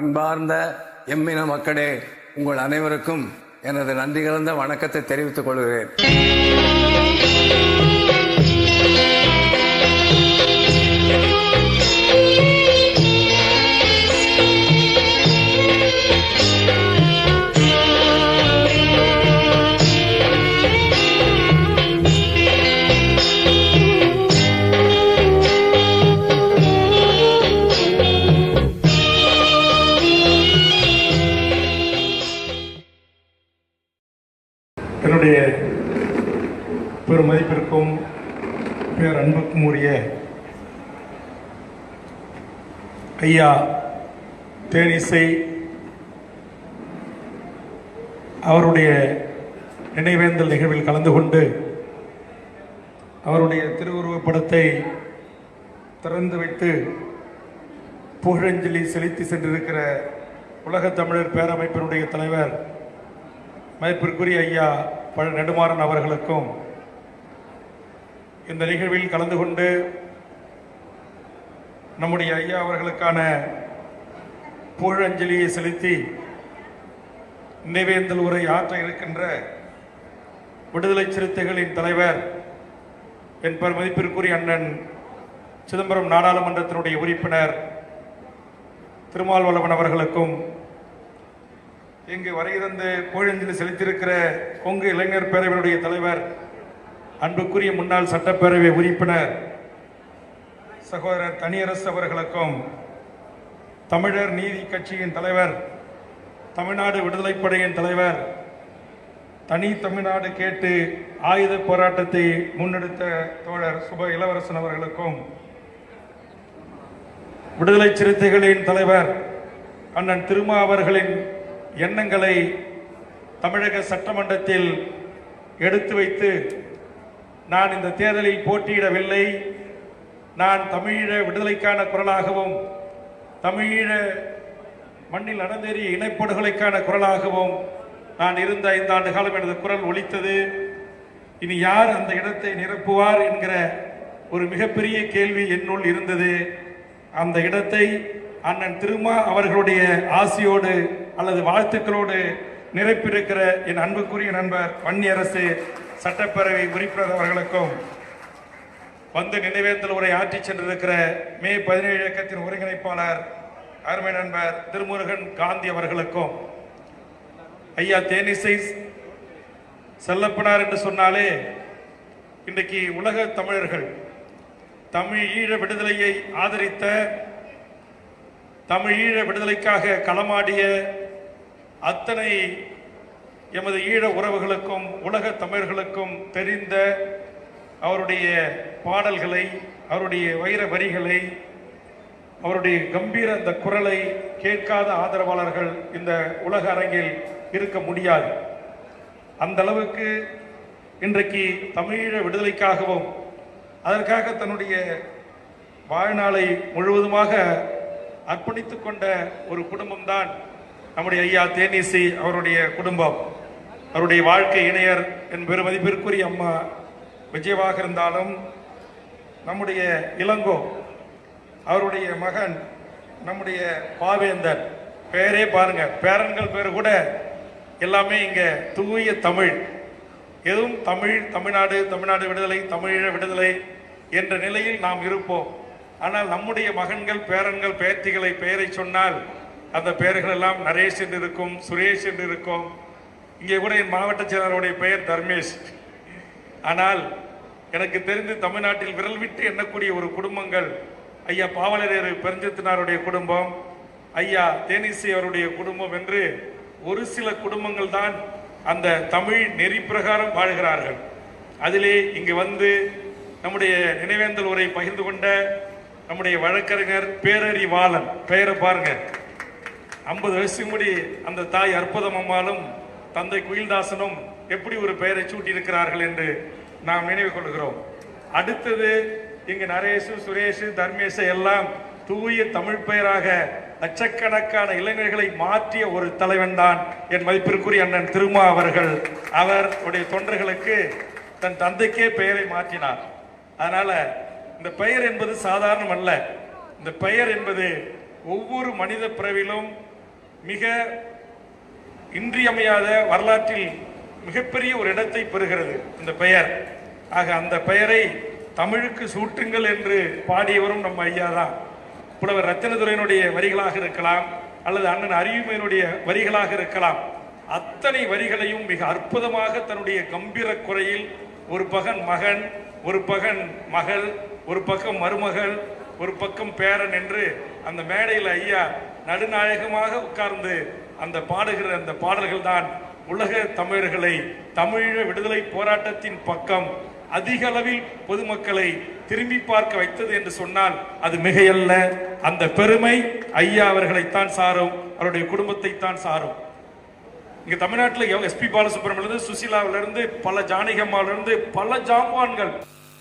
அன்பார்ந்த எம்மின மக்களே, உங்கள் அனைவருக்கும் எனது நன்றி கலந்த வணக்கத்தை தெரிவித்துக் கொள்கிறேன். என்னுடைய பெருமதிப்பிற்கும் பேரன்புக்கும் உரிய ஐயா தேனிசை அவருடைய நினைவேந்தல் நிகழ்வில் கலந்து கொண்டு அவருடைய திருவுருவப் படத்தை திறந்து வைத்து புகழஞ்சலி செலுத்தி சென்றிருக்கிற உலகத் தமிழர் பேரமைப்பினுடைய தலைவர் மதிப்பிற்குரிய ஐயா பழ நெடுமாறன் அவர்களுக்கும் இந்த நிகழ்வில் கலந்து கொண்டு நம்முடைய ஐயா அவர்களுக்கான புகழஞ்சலியை செலுத்தி நினைவேந்தல் உரை ஆற்ற இருக்கின்ற விடுதலை சிறுத்தைகளின் தலைவர் என் மதிப்பிற்குரிய அண்ணன் சிதம்பரம் நாடாளுமன்றத்தினுடைய உறுப்பினர் திருமாவளவன் அவர்களுக்கும் இங்கு வருகிறந்து புகழஞ்சலி செலுத்தியிருக்கிற கொங்கு இளைஞர் பேரவையினுடைய தலைவர் அன்புக்குரிய முன்னாள் சட்டப்பேரவை உறுப்பினர் சகோதரர் தனியரசு அவர்களுக்கும் தமிழர் நீதி கட்சியின் தலைவர் தமிழ்நாடு விடுதலைப்படையின் தலைவர் தனி தமிழ்நாடு கேட்டு ஆயுத போராட்டத்தை முன்னெடுத்த தோழர் சுப இளவரசன் அவர்களுக்கும் விடுதலை சிறுத்தைகளின் தலைவர் அண்ணன் திருமா அவர்களின் எண்ணங்களை தமிழக சட்டமன்றத்தில் எடுத்து வைத்து நான் இந்த தேர்தலில் போட்டியிடவில்லை, நான் தமிழீழ விடுதலைக்கான குரலாகவும் தமிழீழ மண்ணில் நடந்தேறிய இனப்படுகொலைக்கான குரலாகவும் நான் இருந்த 5 ஆண்டு காலம் எனது குரல் ஒலித்தது. இனி யார் அந்த இடத்தை நிரப்புவார் என்கிற ஒரு மிகப்பெரிய கேள்வி என்னுள் இருந்தது. அந்த இடத்தை அண்ணன் திருமா அவர்களுடைய ஆசியோடு அல்லது வாழ்த்துக்களோடு நிரப்பியிருக்கிற என் அன்புக்குரிய நண்பர் வன்னியரசு சட்டப்பேரவை உறுப்பினர் அவர்களுக்கும் வந்து நினைவேந்தல் உரை ஆற்றி சென்றிருக்கிற மே 17 இயக்கத்தின் ஒருங்கிணைப்பாளர் அருமை நண்பர் திருமுருகன் காந்தி அவர்களுக்கும் ஐயா தேனிசை செல்லப்பனார் என்று சொன்னாலே இன்றைக்கு உலக தமிழர்கள் தமிழீழ விடுதலையை ஆதரித்த தமிழீழ விடுதலைக்காக களமாடிய அத்தனை எமது ஈழ உறவுகளுக்கும் உலக தமிழர்களுக்கும் தெரிந்த அவருடைய பாடல்களை, அவருடைய வைர வரிகளை, அவருடைய கம்பீர அந்த குரலை கேட்காத ஆதரவாளர்கள் இந்த உலக அரங்கில் இருக்க முடியாது. அந்த அளவுக்கு இன்றைக்கு தமிழீழ விடுதலைக்காகவும் அதற்காக தன்னுடைய வாழ்நாளை முழுவதுமாக அர்ப்பணித்துக் கொண்ட ஒரு குடும்பம்தான் நம்முடைய ஐயா தேனிசை அவருடைய குடும்பம். அவருடைய வாழ்க்கை இணையர் என் பெருமதிப்பிற்குரிய அம்மா விஜயவாக இருந்தாலும் நம்முடைய இளங்கோ அவருடைய மகன் நம்முடைய பாவேந்தர் பேரே பாருங்க, பேரன்கள் பேரு கூட எல்லாமே இங்க தூய தமிழ், எதுவும் தமிழ், தமிழ்நாடு, தமிழ்நாடு விடுதலை, தமிழீழ விடுதலை என்ற நிலையில் நாம் இருப்போம். ஆனால் நம்முடைய மகன்கள், பேரன்கள், பேத்திகளை பெயரை சொன்னால் அந்த பெயர்கள் எல்லாம் நரேஷ் என்று இருக்கும், சுரேஷ் என்று இருக்கும். இங்கே கூட என் மாவட்ட செயலாளருடைய பெயர் தர்மேஷ். ஆனால் எனக்கு தெரிந்து தமிழ்நாட்டில் விரல் விட்டு எண்ணக்கூடிய ஒரு குடும்பங்கள் ஐயா பாவலரேறு பெருஞ்சத்தினாருடைய குடும்பம், ஐயா தேனிசை அவருடைய குடும்பம் என்று ஒரு சில குடும்பங்கள் தான் அந்த தமிழ் நெறி பிரகாரம் வாழ்கிறார்கள். அதிலே இங்கு வந்து நம்முடைய நினைவேந்தல் உரை பகிர்ந்து கொண்ட நம்முடைய வழக்கறிஞர் பேரறிவாளன் பெயரை பாருங்க, 50 வருஷம் முடி அந்த தாய் அற்புதம் அம்மாளும் தந்தை குயில்தாசனும் எப்படி ஒரு பெயரை சூட்டி இருக்கிறார்கள் என்று நாம் நினைவு கொள்கிறோம். அடுத்தது இங்கு நரேஷ், சுரேஷ், தர்மேஷ் எல்லாம் தூய தமிழ் பெயராக லட்சக்கணக்கான இளைஞர்களை மாற்றிய ஒரு தலைவன் தான் என் மதிப்பிற்குரிய அண்ணன் திருமா அவர்கள். அவருடைய தொண்டர்களுக்கு தன் தந்தைக்கே பெயரை மாற்றினார். அதனால இந்த பெயர் என்பது சாதாரணம் அல்ல. இந்த பெயர் என்பது ஒவ்வொரு மனித பிறவிலும் மிக இன்றியமையாத வரலாற்றில் மிகப்பெரிய ஒரு இடத்தை பெறுகிறது இந்த பெயர். ஆக அந்த பெயரை தமிழுக்கு சூட்டுங்கள் என்று பாடியவரும் நம்ம ஐயா தான். புலவர் ரத்தினதுரையினுடைய வரிகளாக இருக்கலாம், அல்லது அண்ணன் அறிவுமையினுடைய வரிகளாக இருக்கலாம். அத்தனை வரிகளையும் மிக அற்புதமாக தன்னுடைய கம்பீர குறையில் ஒரு பகன் மகன், ஒரு பகன் மகள், ஒரு பக்கம் மருமகள், ஒரு பக்கம் பேரன் என்று அந்த மேடையில் ஐயா நடுநாயகமாக உட்கார்ந்து அந்த பாடுகிற அந்த பாடல்கள் தான் உலக தமிழர்களை தமிழீழ விடுதலை போராட்டத்தின் பக்கம் அதிக அளவில் பொதுமக்களை திரும்பி பார்க்க வைத்தது என்று சொன்னால் அது மிகையல்ல. அந்த பெருமை ஐயா அவர்களைத்தான் சாரும், அவருடைய குடும்பத்தை தான் சாரும். இங்க தமிழ்நாட்டில் எஸ்பி பாலசுப்ரமணியன், சுசீலாவிலிருந்து பல ஜானகியம்மாவிலிருந்து பல ஜாம்வான்கள்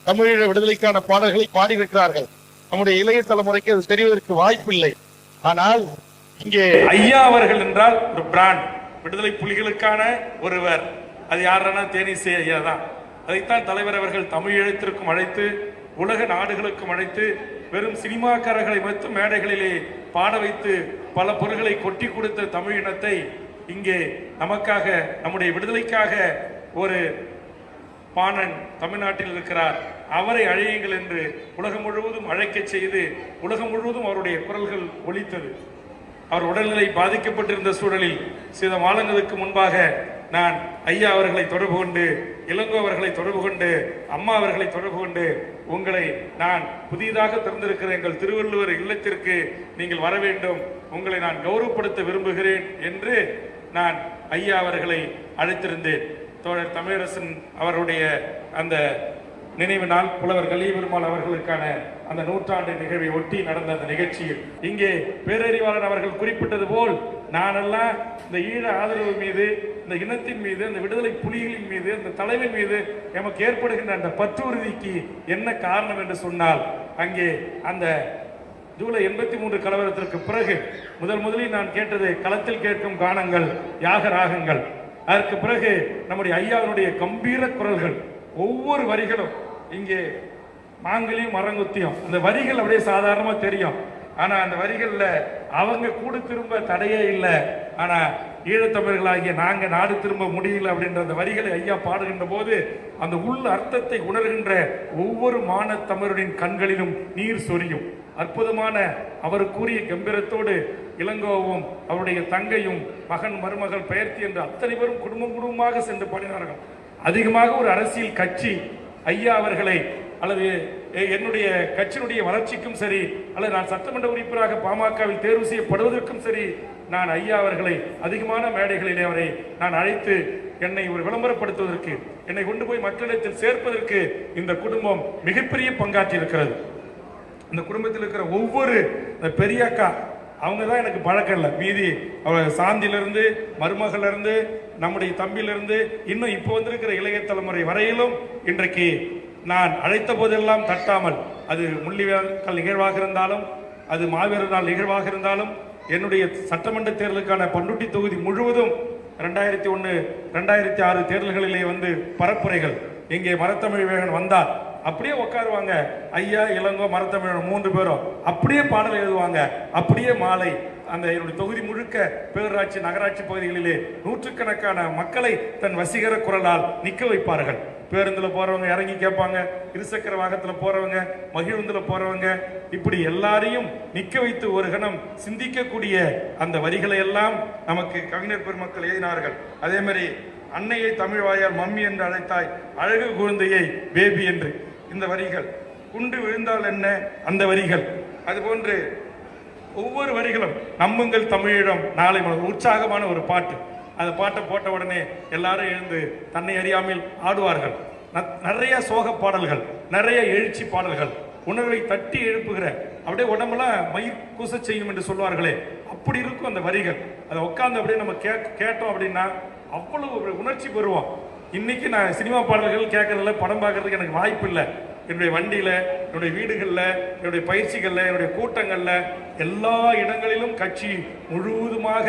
தமிழீழ விடுதலைக்கான பாடல்களை பாடியிருக்கிறார்கள். நம்முடைய இளைய தலைமுறைக்கு அது தெரிவதற்கு வாய்ப்பில்லை. ஆனால் இங்கே ஐயா அவர்கள் என்றால் ஒரு பிராண்ட், விடுதலை புலிகளுக்கான ஒருவர். அது யாருன்னா தேனிசை ஐயா தான். அதைத்தான் தலைவர் அவர்கள் தமிழீழத்திற்கும் அழைத்து, உலக நாடுகளுக்கும் அழைத்து, வெறும் சினிமாக்காரர்களை மட்டும் மேடைகளிலே பாட வைத்து பல பொருள்களை கொட்டி கொடுத்த தமிழ் இனத்தை இங்கே நமக்காக, நம்முடைய விடுதலைக்காக ஒரு பாணன் தமிழ்நாட்டில் இருக்கிறார், அவரை அழையுங்கள் என்று உலகம் முழுவதும் அழைக்க செய்து உலகம் முழுவதும் அவருடைய குரல்கள் ஒலித்தது. அவர் உடல்நிலை பாதிக்கப்பட்டிருந்த சூழலில் சில மாதங்களுக்கு முன்பாக நான் ஐயா அவர்களை தொடர்பு கொண்டு, இளங்கோ அவர்களை தொடர்பு கொண்டு, அம்மா அவர்களை தொடர்பு கொண்டு, உங்களை நான் புதிதாக திறந்திருக்கிற எங்கள் திருவள்ளுவர் இல்லத்திற்கு நீங்கள் வர வேண்டும், உங்களை நான் கௌரவப்படுத்த விரும்புகிறேன் என்று நான் ஐயா அவர்களை அழைத்திருந்தேன். தோழர் தமிழரசன் அவருடைய அந்த நினைவு நாள், புலவர் கலியபெருமாள் அவர்களுக்கான அந்த நூற்றாண்டு நிகழ்வை ஒட்டி நடந்த அந்த நிகழ்ச்சியில் இங்கே பேரறிவாளன் அவர்கள் குறிப்பிட்டது போல் நானெல்லாம் இந்த ஈழ ஆதரவு மீது, இந்த இனத்தின் மீது, அந்த விடுதலை புலிகளின் மீது, அந்த தலைமை மீது எமக்கு ஏற்படுகின்ற அந்த பற்றுறுதிக்கு என்ன காரணம் என்று சொன்னால், அங்கே அந்த ஜூலை 83 கலவரத்திற்கு பிறகு முதலில் நான் கேட்டது களத்தில் கேட்கும் கானங்கள், யாக ராகங்கள். அதற்கு பிறகு நம்முடைய ஐயாவினுடைய கம்பீர குரல்கள், ஒவ்வொரு வரிகளும் இங்கே மாங்கலியும் மரங்குத்தியும், அந்த வரிகள் அப்படியே சாதாரணமா தெரியும். ஆனா அந்த வரிகள்ல அவங்க கூட திரும்ப தடையே இல்லை. ஆனா ஈழத்தமிழர்களாகிய நாங்க நாடு திரும்ப முடியல அப்படின்ற அந்த வரிகளை ஐயா பாடுகின்ற போது அந்த உள்ள அர்த்தத்தை உணர்கின்ற ஒவ்வொரு மானத்தமிழரின் கண்களிலும் நீர் சொரியும். அற்புதமான அவர் கூறிய கம்பீரத்தோடு இளங்கோவும் அவருடைய தங்கையும் மகன் மருமகள் பெயர்த்தி என்று அத்தனை பேரும் குடும்பமாக சென்று பாடினார்கள். அதிகமாக ஒரு அரசியல் கட்சி ஐயா அவர்களை, அல்லது என்னுடைய கட்சியினுடைய வளர்ச்சிக்கும் சரி, அல்லது நான் சட்டமன்ற உறுப்பினராக பாமகவில் தேர்வு செய்யப்படுவதற்கும் சரி, நான் ஐயா அவர்களை அதிகமான மேடைகளிலே அவரை நான் அழைத்து என்னை ஒரு விளம்பரப்படுத்துவதற்கு, என்னை கொண்டு போய் மக்களிடத்தில் சேர்ப்பதற்கு இந்த குடும்பம் மிகப்பெரிய பங்காற்றி இருக்கிறது. இந்த குடும்பத்தில் இருக்கிற ஒவ்வொரு பெரியக்கா அவங்க தான் எனக்கு பழக்கம் இல்லை. மீதி சாந்தியிலிருந்து, மருமகளிலிருந்து, நம்முடைய தம்பியிலிருந்து, இன்னும் இப்போ வந்திருக்கிற இளைய தலைமுறை வரையிலும் இன்றைக்கு நான் அழைத்த போதெல்லாம் தட்டாமல், அது முள்ளிவாய்க்கால் நிகழ்வாக இருந்தாலும், அது மாவீரர் நாள் நிகழ்வாக இருந்தாலும், என்னுடைய சட்டமன்ற தேர்தலுக்கான பண்ருட்டி தொகுதி முழுவதும் 2001, 2006 தேர்தல்களிலே வந்து பரப்புரைகள், இங்கே மரத்தமிழ் வேகன் வந்தார் அப்படியே உட்காருவாங்க. ஐயா, இளங்கோ, மரத்தமிழ் 3 பேரும் அப்படியே பாடல் எழுதுவாங்க. அப்படியே மாலை அந்த என்னுடைய தொகுதி முழுக்க பேரூராட்சி, நகராட்சி பகுதிகளிலே நூற்றுக்கணக்கான மக்களை தன் வசீகர குரலால் நிற்க வைப்பார்கள். பேருந்துல போறவங்க இறங்கி கேட்பாங்க, இருசக்கர வாகனத்துல போறவங்க, மகிழுந்துல போறவங்க, இப்படி எல்லாரையும் நிற்க வைத்து ஒரு கணம் சிந்திக்கக்கூடிய அந்த வரிகளை எல்லாம் நமக்கு கவிஞர் பெருமக்கள் எழுதினார்கள். அதே மாதிரி அன்னையை தமிழ் வாயால் மம்மி என்று அழைத்தாய், அழகு குழந்தையை பேபி என்று இந்த வரிகள், குண்டு விழுந்தால் என்ன அந்த வரிகள், அதுபோன்று ஒவ்வொரு வரிகளும் நம்புங்கள் தமிழீழம் நாளை உற்சாகமான ஒரு பாட்டு. அந்த பாட்டை போட்ட உடனே எல்லாரும் எழுந்து தன்னை அறியாமல் ஆடுவார்கள். நிறைய சோக பாடல்கள், நிறைய எழுச்சி பாடல்கள், உணர்வை தட்டி எழுப்புகிற, அப்படியே உடம்பெல்லாம் மயிர் கூச செய்யும் என்று சொல்வார்களே, அப்படி இருக்கும் அந்த வரிகள். அதை உட்கார்ந்து அப்படியே நம்ம கேட்டோம் அப்படின்னா அவ்வளவு உணர்ச்சி பெறுவோம். இன்னைக்கு நான் சினிமா பாடல்கள் கேட்கறதில்ல, படம் பார்க்கறதுக்கு எனக்கு வாய்ப்பு இல்லை. என்னுடைய வண்டியில, என்னுடைய வீடுகளில், என்னுடைய பயிற்சிகளில், என்னுடைய கூட்டங்களில், எல்லா இடங்களிலும் கட்சி முழுவதுமாக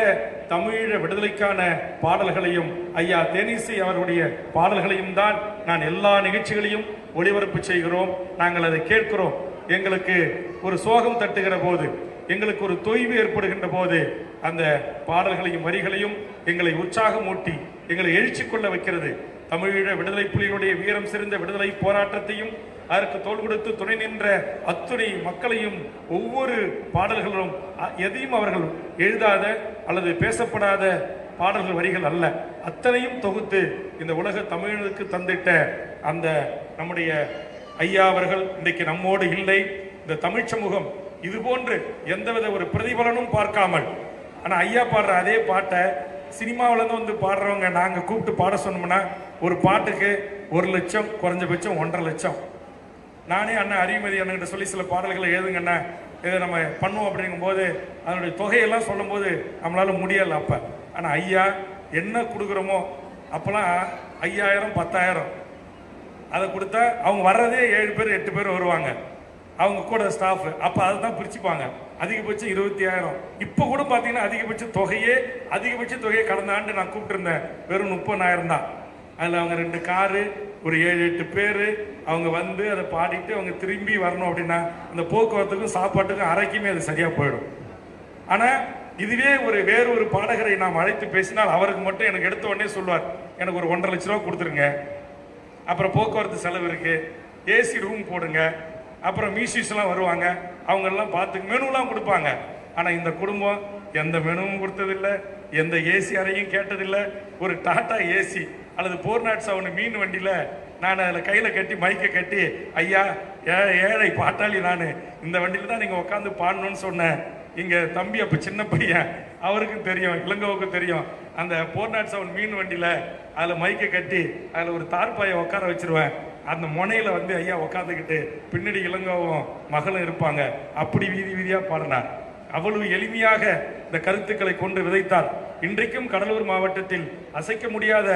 தமிழீழ விடுதலைக்கான பாடல்களையும் ஐயா தேனிசை அவருடைய பாடல்களையும் தான் நான் எல்லா நிகழ்ச்சிகளையும் ஒளிபரப்பு செய்கிறோம். நாங்கள் அதை கேட்கிறோம். எங்களுக்கு ஒரு சோகம் தட்டுகிற போது, எங்களுக்கு ஒரு தொய்வு ஏற்படுகின்ற போது அந்த பாடல்களையும் வரிகளையும் எங்களை உற்சாகமூட்டி எங்களை எழுச்சி கொள்ள வைக்கிறது. தமிழீழ விடுதலை புலிகளுடைய வீரம் சிறந்த விடுதலை போராட்டத்தையும் அதற்கு தோள் கொடுத்து துணை நின்ற அத்துணை மக்களையும் ஒவ்வொரு பாடல்களும் எதையும் அவர்கள் எழுதாத அல்லது பேசப்படாத பாடல்கள் வரிகள் அல்ல, அத்தனையும் தொகுத்து இந்த உலக தமிழனுக்கு தந்திட்ட அந்த நம்முடைய ஐயா அவர்கள் இன்றைக்கு நம்மோடு இல்லை. இந்த தமிழ் சமூகம் இது போன்று எந்தவித ஒரு பிரதிபலனும் பார்க்காமல், ஆனால் ஐயா பாடுற அதே பாட்டை சினிமாவிலேருந்து வந்து பாடுறவங்க நாங்கள் கூப்பிட்டு பாட சொன்னோம்னா ஒரு பாட்டுக்கு 1 லட்சம், குறைஞ்சபட்சம் 1.5 லட்சம். நானே அண்ணன் அறிவுமதி அண்ணன்கிட்ட சொல்லி சில பாடல்களை எழுதுங்கண்ணா, இதை நம்ம பண்ணுவோம் அப்படிங்கும்போது அதனுடைய தொகையெல்லாம் சொல்லும் போது நம்மளால முடியலை அப்போ. ஆனால் ஐயா என்ன கொடுக்குறோமோ அப்போல்லாம் 5000, 10,000 அதை கொடுத்தா அவங்க வர்றதே 7 பேர் 8 பேர் வருவாங்க, அவங்க கூட ஸ்டாஃப். அப்போ அதை தான் பிரிச்சுப்பாங்க. அதிகபட்சம் 25,000. இப்போ கூட பார்த்தீங்கன்னா அதிகபட்ச தொகையை கடந்த ஆண்டு நான் கூப்பிட்டுருந்தேன், வெறும் 30,000 தான். அதில் அவங்க 2 காரு, ஒரு 7-8 பேர் அவங்க வந்து அதை பாடிட்டு அவங்க திரும்பி வரணும் அப்படின்னா அந்த போக்குவரத்துக்கும் சாப்பாட்டுக்கும் அரைக்குமே அது சரியாக போயிடும். ஆனால் இதுவே வேறு ஒரு பாடகரை நாம் அழைத்து பேசினால் அவருக்கு மட்டும் எனக்கு எடுத்த உடனே சொல்லுவார், எனக்கு ஒரு 1.5 லட்ச ரூபா கொடுத்துருங்க, அப்புறம் போக்குவரத்து செலவு இருக்கு, ஏசி ரூம் போடுங்க, அப்புறம் மியூசிஷியன்லாம் வருவாங்க, அவங்கெல்லாம் பார்த்து மெனுலாம் கொடுப்பாங்க. ஆனால் இந்த குடும்பம் எந்த மெனுவும் கொடுத்ததில்லை, எந்த ஏசி அறையும் கேட்டதில்லை. ஒரு டாடா ஏசி அல்லது 407 மீன் வண்டியில் நான் அதில் கையில் கட்டி மைக்கை கட்டி, ஐயா ஏழை பாட்டாளி நான், இந்த வண்டியில் தான் நீங்கள் உட்காந்து பாடணும்னு சொன்னேன். இங்கே தம்பி அப்போ சின்ன பையன், அவருக்கும் தெரியும், இளங்கோவுக்கும் தெரியும். அந்த 407 மீன் வண்டியில் அதில் மைக்கை கட்டி அதில் ஒரு தார்பாயை உட்கார வச்சிருவேன். அந்த முனையில் வந்து ஐயா உட்காந்துக்கிட்டு பின்னாடி இளங்கோவும் மகளும் இருப்பாங்க. அப்படி வீதி வீதியாக பாடினார். அவ்வளவு எளிமையாக இந்த கருத்துக்களை கொண்டு விதைத்தார். இன்றைக்கும் கடலூர் மாவட்டத்தில் அசைக்க முடியாத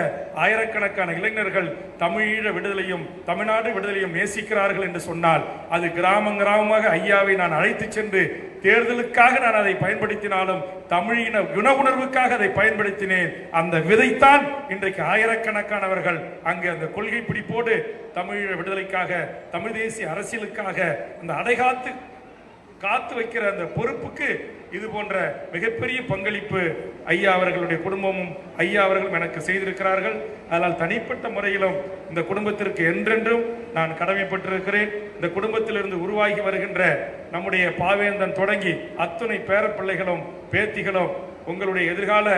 ஆயிரக்கணக்கான இளைஞர்கள் தமிழீழ விடுதலையும் தமிழ்நாடு விடுதலையும் நேசிக்கிறார்கள் என்று சொன்னால் அது கிராமமாக ஐயாவை நான் அழைத்து சென்று தேர்தலுக்காக நான் அதை பயன்படுத்தினாலும் தமிழின குணவுணர்வுக்காக அதை பயன்படுத்தினேன். அந்த விதைத்தான் இன்றைக்கு ஆயிரக்கணக்கானவர்கள் அங்கு அந்த கொள்கை பிடிப்போடு தமிழீழ விடுதலைக்காக தமிழ் தேசிய அரசியலுக்காக அந்த காத்து வைக்கிற அந்த பொறுப்புக்கு இது போன்ற மிகப்பெரிய பங்களிப்பு ஐயா அவர்களுடைய குடும்பமும் ஐயா அவர்களும் எனக்கு செய்திருக்கிறார்கள். அதனால் தனிப்பட்ட முறையிலும் இந்த குடும்பத்திற்கு என்றென்றும் நான் கடமைப்பட்டிருக்கிறேன். இந்த குடும்பத்திலிருந்து உருவாகி வருகின்ற நம்முடைய பாவேந்தன் தொடங்கி அத்துணை பேரப்பிள்ளைகளும் பேத்திகளும் உங்களுடைய எதிர்கால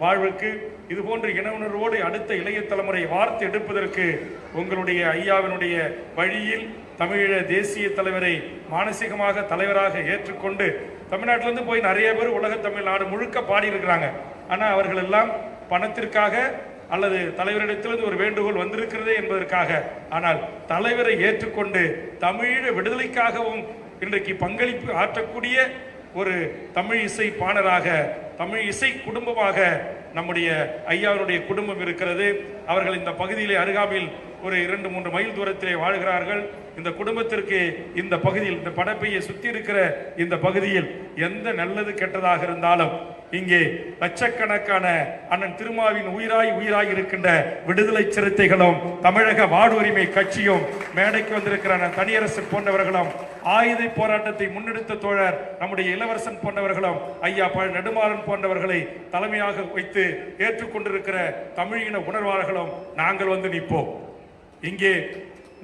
வாழ்வுக்கு இதுபோன்ற இன உணர்வோடு அடுத்த இளைய தலைமுறை வார்த்து எடுப்பதற்கு உங்களுடைய ஐயாவினுடைய வழியில் தமிழீழ தேசிய தலைவரை மானசீகமாக தலைவராக ஏற்றுக்கொண்டு தமிழ்நாட்டிலிருந்து போய் நிறைய பேர் உலக தமிழ்நாடு முழுக்க பாடியிருக்கிறாங்க. ஆனால் அவர்கள் எல்லாம் பணத்திற்காக அல்லது தலைவரிடத்திலிருந்து ஒரு வேண்டுகோள் வந்திருக்கிறதே என்பதற்காக, ஆனால் தலைவரை ஏற்றுக்கொண்டு தமிழீழ விடுதலைக்காகவும் இன்றைக்கு பங்களிப்பு ஆற்றக்கூடிய ஒரு தமிழ் இசை பாணராக தமிழ் இசை குடும்பமாக நம்முடைய ஐயாவுடைய குடும்பம் இருக்கிறது. அவர்கள் இந்த பகுதியிலே அருகாமையில் ஒரு 2-3 மைல் தூரத்திலே வாழ்கிறார்கள். இந்த குடும்பத்திற்கு இந்த பகுதியில் இந்த படப்பையை சுற்றி இருக்கிற இந்த பகுதியில் எந்த நல்லது கெட்டதாக இருந்தாலும் இங்கே லட்சக்கணக்கான அண்ணன் திருமாவின் உயிராய் இருக்கின்ற விடுதலை சிறுத்தைகளும் தமிழக வாடுரிமை கட்சியும் மேடைக்கு வந்திருக்கிற தனியரசு போன்றவர்களும் ஆயுத போராட்டத்தை முன்னெடுத்த தோழர் நம்முடைய இளவரசன் போன்றவர்களும் ஐயா நெடுமாறன் போன்றவர்களை தலைமையாக வைத்து ஏற்றுக்கொண்டிருக்கிற தமிழின உணர்வாளர்களும் நாங்கள் வந்து நிற்போம். இங்கே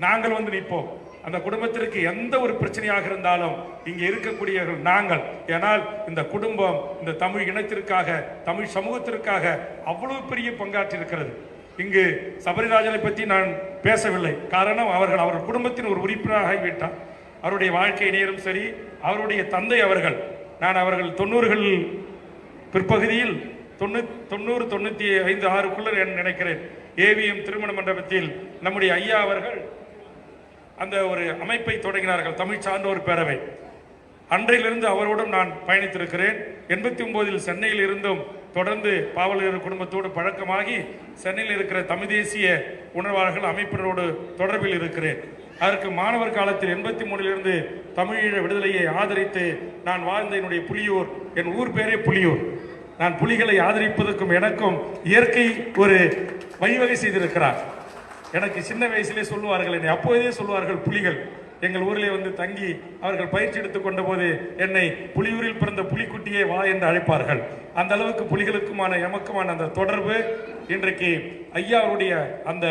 நாங்கள் வந்து நிற்போம். அந்த குடும்பத்திற்கு எந்த ஒரு பிரச்சனையாக இருந்தாலும் இங்கே இருக்கக்கூடியவர்கள் நாங்கள். ஏனால் இந்த குடும்பம் இந்த தமிழ் இனத்திற்காக தமிழ் சமூகத்திற்காக அவ்வளவு பெரிய பங்காற்றி இருக்கிறது. இங்கு சபரிராஜனை பற்றி நான் பேசவில்லை. காரணம் அவர் குடும்பத்தின் ஒரு உறுப்பினராக ஆகிவிட்டார். அவருடைய வாழ்க்கை நேரம் சரி, அவருடைய தந்தை அவர்கள் 90கள் பிற்பகுதியில் 90-95 6க்குள்ள நினைக்கிறேன் ஏவிஎம் திருமண மண்டபத்தில் நம்முடைய ஐயா அவர்கள் அந்த ஒரு அமைப்பை தொடங்கினார்கள், தமிழ் சான்றோர் பேரவை. அன்றையிலிருந்து அவரோடும் நான் பயணித்திருக்கிறேன். 89 சென்னையில் இருந்தும் தொடர்ந்து பாவலர் குடும்பத்தோடு பழக்கமாகி சென்னையில் இருக்கிற தமிழ் தேசிய உணர்வாளர்கள் அமைப்பினரோடு தொடர்பில் இருக்கிறேன். அதற்கு மாணவர் காலத்தில் 83 தமிழீழ விடுதலையை ஆதரித்து நான் வாழ்ந்த என்னுடைய புலியூர், என் ஊர் பேரே புலியூர். நான் புலிகளை ஆதரிப்பதற்கும் எனக்கும் இயற்கை ஒரு வழிவகை செய்திருக்கிறார். எனக்கு சின்ன வயசிலே சொல்லுவார்கள், என்னை அப்போதே சொல்லுவார்கள் புலிகள். எங்கள் ஊரிலே வந்து தங்கி அவர்கள் பயிற்சி எடுத்துக் கொண்ட போது என்னை புலியூரில் பிறந்த புலிக்குட்டியே வா என்று அழைப்பார்கள். அந்த அளவுக்கு புலிகளுக்குமான எமக்குமான அந்த தொடர்பு இன்றைக்கு ஐயா அவருடைய அந்த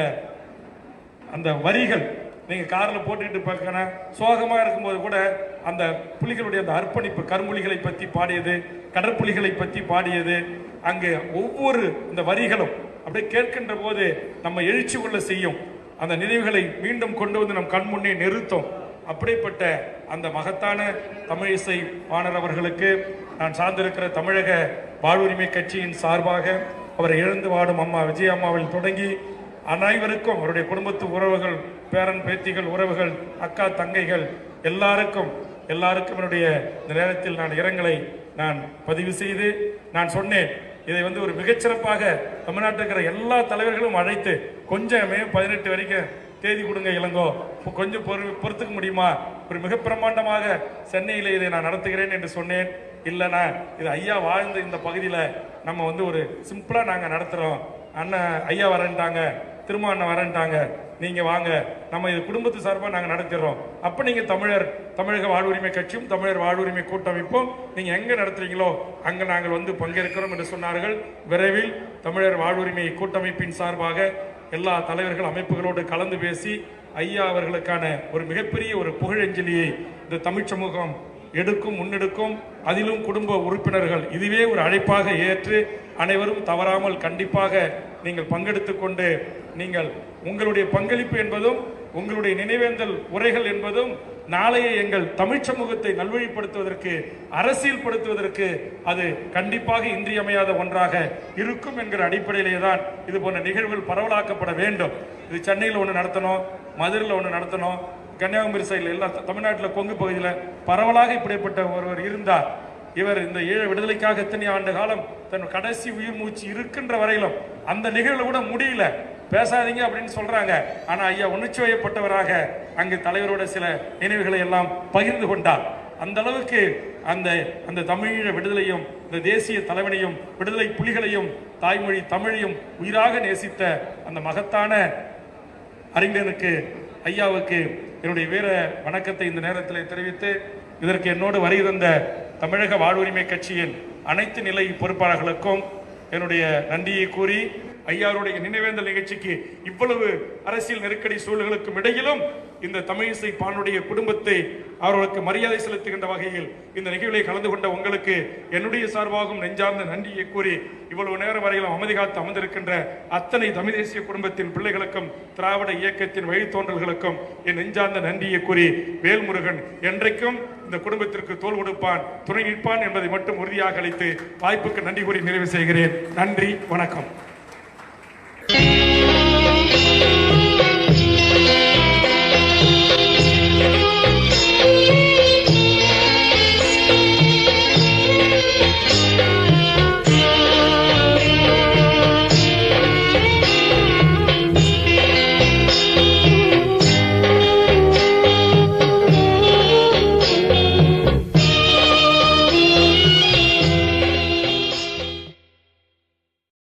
அந்த வரிகள் நீங்க கார்ல போட்டுக்கிட்டு பார்க்கணும், சோகமா இருக்கும்போது கூட அந்த புலிகளுடைய அந்த அர்ப்பணிப்பு, கரும்புலிகளை பற்றி பாடியது, கடற்புலிகளை பற்றி பாடியது, அங்கே ஒவ்வொரு இந்த வரிகளும் அப்படியே கேட்கின்ற போது நம்ம எழுச்சி கொள்ள செய்யும். அந்த நினைவுகளை மீண்டும் கொண்டு வந்து நம் கண் முன்னே நிறுத்தும். அப்படிப்பட்ட அந்த மகத்தான தமிழிசை வாணர் அவர்களுக்கு நான் சார்ந்திருக்கிற தமிழக வாழ்வுரிமை கட்சியின் சார்பாக அவரை இழந்து வாடும் அம்மா விஜய அம்மாவில் தொடங்கி அனைவருக்கும், அவருடைய குடும்பத்து உறவுகள், பேரன் பேத்திகள் உறவுகள், அக்கா தங்கைகள் எல்லாருக்கும் என்னுடைய இந்த நேரத்தில் நான் இரங்கலை நான் பதிவு செய்து நான் சொன்னேன். இதை வந்து ஒரு மிகச்சிறப்பாக தமிழ்நாட்டில் இருக்கிற எல்லா தலைவர்களும் அழைத்து கொஞ்சம் மே 18 வரைக்கும் தேதி கொடுங்க இளங்கோ, கொஞ்சம் பொறுத்துக்க முடியுமா, ஒரு மிக பிரம்மாண்டமாக சென்னையில் இதை நான் நடத்துகிறேன் என்று சொன்னேன். இல்லைண்ணா, இது ஐயா வாழ்ந்த இந்த பகுதியில் நம்ம வந்து ஒரு சிம்பிளாக நாங்கள் நடத்துகிறோம், அண்ணன் ஐயா வரேன்ட்டாங்க, திரும்ப அண்ணன் வரேன்ட்டாங்க, நீங்கள் வாங்க, நம்ம இது குடும்பத்து சார்பாக நாங்கள் நடத்திடுறோம். அப்போ நீங்கள் தமிழக வாழ்வுரிமை கட்சியும் தமிழர் வாழ்வுரிமை கூட்டமைப்பும் நீங்கள் எங்கே நடத்துறீங்களோ அங்கே நாங்கள் வந்து பங்கேற்கிறோம் என்று சொன்னார்கள். விரைவில் தமிழர் வாழ்வுரிமை கூட்டமைப்பின் சார்பாக எல்லா தலைவர்கள் அமைப்புகளோடு கலந்து பேசி ஐயா அவர்களுக்கான ஒரு மிகப்பெரிய ஒரு புகழஞ்சலியை இந்த தமிழ் சமூகம் முன்னெடுக்கும். அதிலும் குடும்ப உறுப்பினர்கள் இதுவே ஒரு அழைப்பாக ஏற்று அனைவரும் தவறாமல் கண்டிப்பாக நீங்கள் பங்கெடுத்துக் கொண்டு நீங்கள் உங்களுடைய பங்களிப்பு என்பதும் உங்களுடைய நினைவேந்தல் உரைகள் என்பதும் நாளைய எங்கள் தமிழ் சமூகத்தை நல்வழிப்படுத்துவதற்கு, அரசியல்படுத்துவதற்கு அது கண்டிப்பாக இன்றியமையாத ஒன்றாக இருக்கும் என்கிற அடிப்படையிலே தான் இது போன்ற நிகழ்வுகள் பரவலாக்கப்பட வேண்டும். இது சென்னையில் ஒன்று நடத்தணும், மதுரையில் ஒன்று நடத்தணும், கன்னியாகுமரி சைடில் எல்லா தமிழ்நாட்டில் கொங்கு பகுதியில் பரவலாக இப்படிப்பட்ட ஒருவர் இருந்தார். இவர் இந்த ஈழ விடுதலைக்காக எத்தனை ஆண்டு காலம் தன் கடைசி உயிர் மூச்சு இருக்கின்ற வரையிலும் அந்த நிகழ்வு கூட முடியல, பேசாதீங்க அப்படின்னு சொல்றாங்க. ஆனா ஐயா உணர்ச்சி வயப்பட்டவராக அங்கு தலைவரோட சில நினைவுகளை எல்லாம் பகிர்ந்து கொண்டார். அந்த அளவுக்கு அந்த தமிழீழ விடுதலையும் இந்த தேசிய தலைவனையும் விடுதலை புலிகளையும் தாய்மொழி தமிழையும் உயிராக நேசித்த அந்த மகத்தான அறிஞனுக்கு ஐயாவுக்கு என்னுடைய வீர வணக்கத்தை இந்த நேரத்தில் தெரிவித்து, இதற்கு என்னோடு வருகை தந்த தமிழக வாழ்வுரிமை கட்சியின் அனைத்து நிலை பொறுப்பாளர்களுக்கும் என்னுடைய நன்றியை கூறி, ஐயாருடைய நினைவேந்தல் நிகழ்ச்சிக்கு இவ்வளவு அரசியல் நெருக்கடி சூழல்களுக்கும் இடையிலும் இந்த தமிழிசை பானுடைய குடும்பத்தை அவர்களுக்கு மரியாதை செலுத்துகின்ற வகையில் இந்த நிகழ்வில் கலந்து கொண்ட உங்களுக்கு என்னுடைய சார்பாகவும் நெஞ்சார்ந்த நன்றியை கூறி, இவ்வளவு நேரம் வரையிலும் அமைதி காத்து அமர்ந்திருக்கின்ற அத்தனை தமிழ் தேசிய குடும்பத்தின் பிள்ளைகளுக்கும் திராவிட இயக்கத்தின் வழித்தோன்றல்களுக்கும் என் நெஞ்சார்ந்த நன்றியை கூறி, வேல்முருகன் என்றைக்கும் இந்த குடும்பத்திற்கு தோள் கொடுப்பான், துணை நிற்பான் என்பதை மட்டும் உறுதியாக அளித்து வாய்ப்புக்கு நன்றி கூறி நிறைவு செய்கிறேன். நன்றி, வணக்கம்.